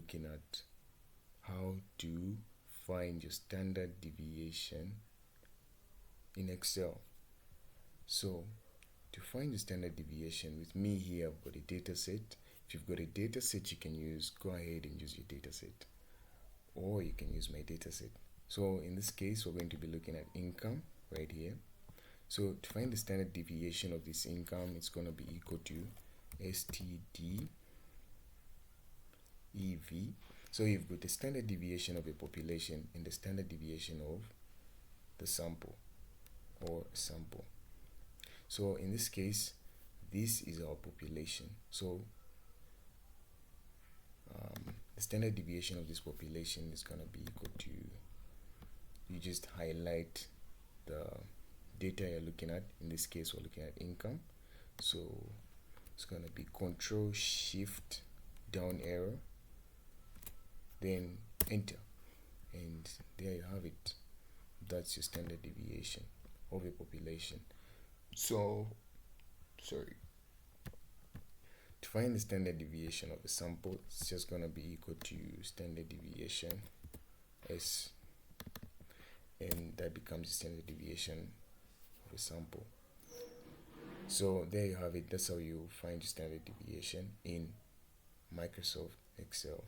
looking at how to find your standard deviation in Excel. So to find the standard deviation, with me here I've got a data set. If you've got a data set you can go ahead and use your data set, or you can use my data set. So in this case we're going to be looking at income right here. So to find the standard deviation of this income, it's going to be equal to STD EV. So you've got the standard deviation of a population and the standard deviation of the sample or sample. So in this case, this is our population. So the standard deviation of this population is going to be equal to, you just highlight the data you're looking at. In this case we're looking at income, so it's going to be Control Shift down arrow, then enter, and there you have it. That's your standard deviation of a population. So to find the standard deviation of a sample, it's just going to be equal to standard deviation S, and that becomes the standard deviation of a sample. So there you have it. That's how you find the standard deviation in Microsoft Excel.